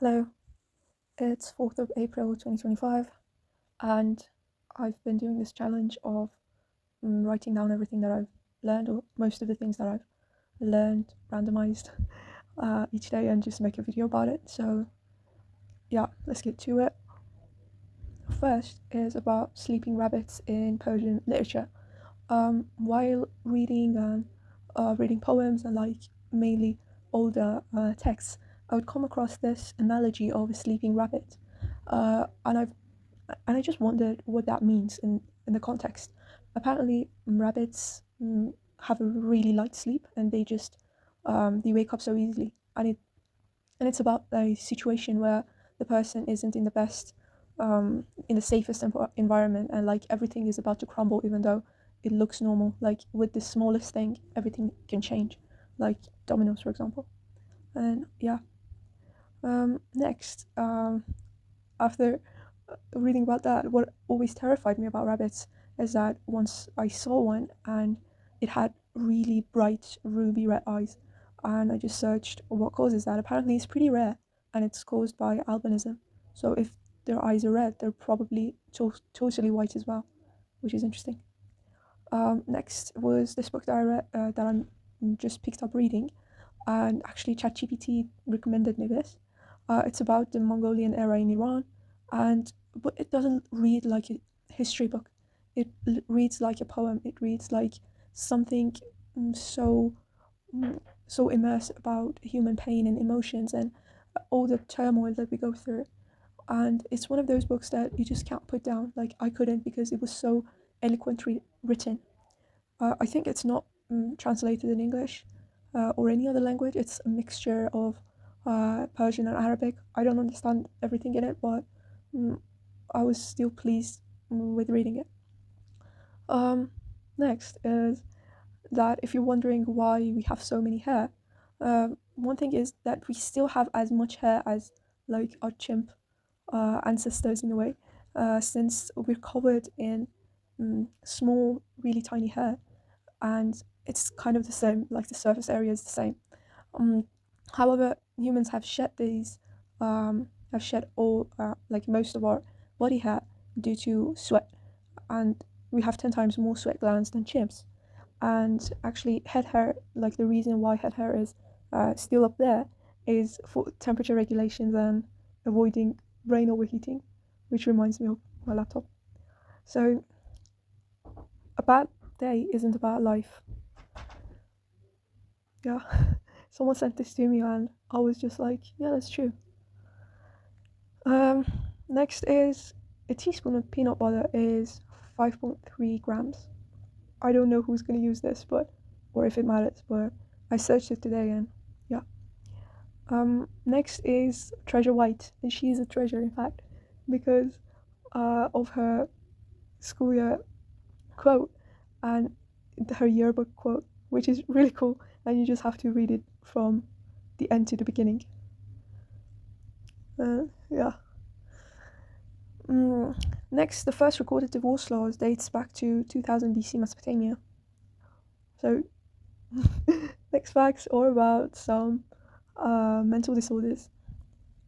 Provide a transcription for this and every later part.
Hello, it's 4th of April 2025, and I've been doing this challenge of writing down everything that I've learned, or most of the things that I've learned randomized each day, and just make a video about it. So, yeah, let's get to it. First is about sleeping rabbits in Persian literature. While reading poems and mainly older texts, I would come across this analogy of a sleeping rabbit, and I just wondered what that means in the context. Apparently, rabbits have a really light sleep, and they wake up so easily, and it's about a situation where the person isn't in the safest environment, and everything is about to crumble, even though it looks normal. Like with the smallest thing, everything can change, like dominoes, for example. And yeah, next, after reading about that, what always terrified me about rabbits is that once I saw one and it had really bright ruby red eyes, and I just searched what causes that. Apparently, it's pretty rare, and it's caused by albinism. So if their eyes are red, they're probably totally white as well, which is interesting. Next was this book that I read that I'm just picked up reading, and actually ChatGPT recommended me this. It's about the Mongolian era in Iran, but it doesn't read like a history book. It reads like a poem. It reads like something mm, so so immersed about human pain and emotions and all the turmoil that we go through. And it's one of those books that you just can't put down. Like I couldn't, because it was so eloquently written. I think it's not translated in English or any other language. It's a mixture of Persian and Arabic. I don't understand everything in it, but mm, I was still pleased with reading it. Um, Next is that if you're wondering why we have so many hair, one thing is that we still have as much hair as like our chimp ancestors in a way, since we're covered in small, really tiny hair, and it's kind of the same. Like the surface area is the same. Um, However, humans have shed all like most of our body hair due to sweat, and we have 10 times more sweat glands than chimps. And actually, head hair, like the reason why head hair is still up there, is for temperature regulations and avoiding brain overheating, which reminds me of my laptop. So, a bad day isn't a bad life. Yeah, someone sent this to me, and I was just like, yeah, that's true. Um, Next is a teaspoon of peanut butter is 5.3 grams. I don't know who's gonna use this, or if it matters, but I searched it today, and yeah. Next is Treasure White, and she is a treasure, in fact, because of her school year quote and her yearbook quote, which is really cool, and you just have to read it from the end to the beginning. Yeah. Next, the first recorded divorce laws dates back to 2000 BC Mesopotamia. So, next facts are about some mental disorders.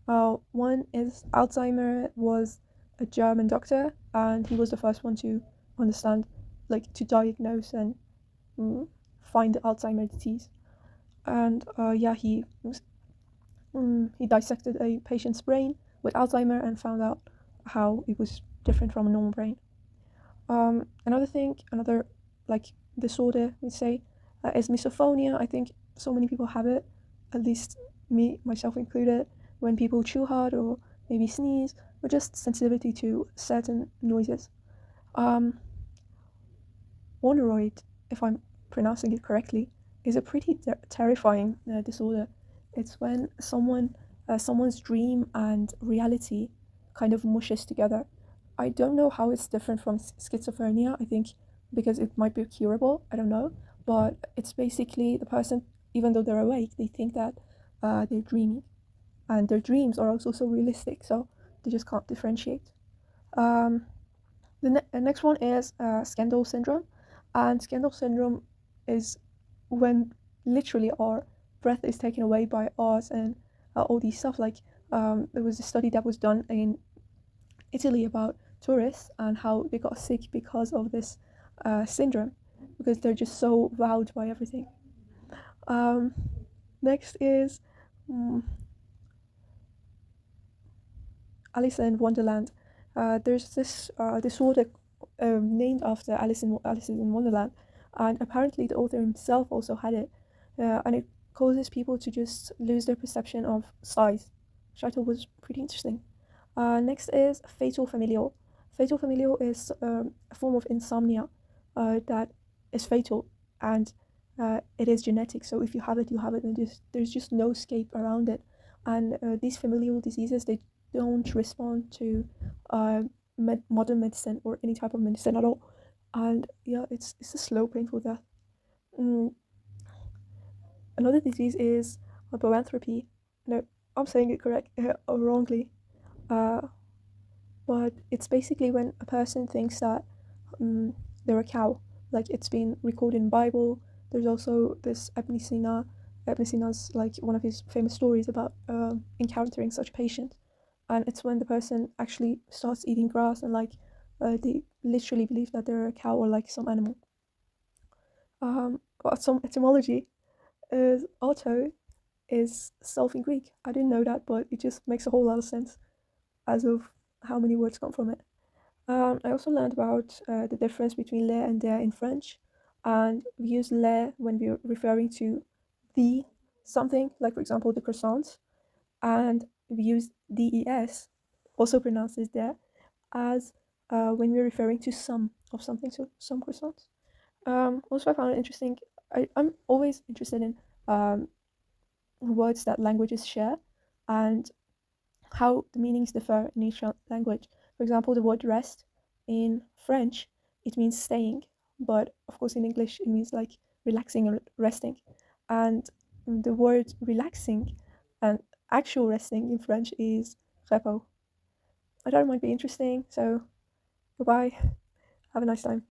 One is Alzheimer was a German doctor, and he was the first one to understand, like to diagnose and find the Alzheimer disease. And yeah, he dissected a patient's brain with Alzheimer and found out how it was different from a normal brain. Another like disorder we say is misophonia. I think so many people have it, at least me, myself included, when people chew hard or maybe sneeze, or just sensitivity to certain noises. Um, Orneroid, if I'm pronouncing it correctly, is a pretty terrifying disorder. It's when someone's dream and reality kind of mushes together. I don't know how it's different from schizophrenia. I think because it might be curable. I don't know, but it's basically the person, even though they're awake, they think that they're dreaming, and their dreams are also so realistic. So they just can't differentiate. Um, the next one is Scandal syndrome, and Scandal syndrome is when literally our breath is taken away by ours and all these stuff. Like There was a study that was done in Italy about tourists and how they got sick because of this syndrome, because they're just so wowed by everything. Um, Next is mm, Alice in Wonderland. There's this water named after Alice in Wonderland, and apparently the author himself also had it, and it causes people to just lose their perception of size, which I thought was pretty interesting. Next is fatal familial. Fatal familial is a form of insomnia that is fatal, and it is genetic. So if you have it, you have it, and there's just no escape around it. And these familial diseases, they don't respond to uh, modern medicine or any type of medicine at all. And yeah, it's a slow, painful death. Mm, Another disease is boanthropy. No, I'm saying it correct or wrongly. Uh, but it's basically when a person thinks that um, they're a cow. Like it's been recorded in Bible. There's also this Ibn Sina. Ibn Sina's like one of his famous stories about encountering such a patient, and it's when the person actually starts eating grass and like they literally believe that they're a cow or like some animal. But some etymology is auto is self in Greek. I didn't know that, but it just makes a whole lot of sense as of how many words come from it. I also learned about the difference between le and der in French, and we use le when we're referring to the something, like for example the croissants, and we use des, also pronounced as der, as when we're referring to some of something, so some croissants. Also, I found it interesting. I'm always interested in um, words that languages share and how the meanings differ in each language. For example, the word rest in French, it means staying, but of course in English it means like relaxing or resting. And the word relaxing and actual resting in French is repos. I thought it might be interesting, so goodbye. Have a nice time.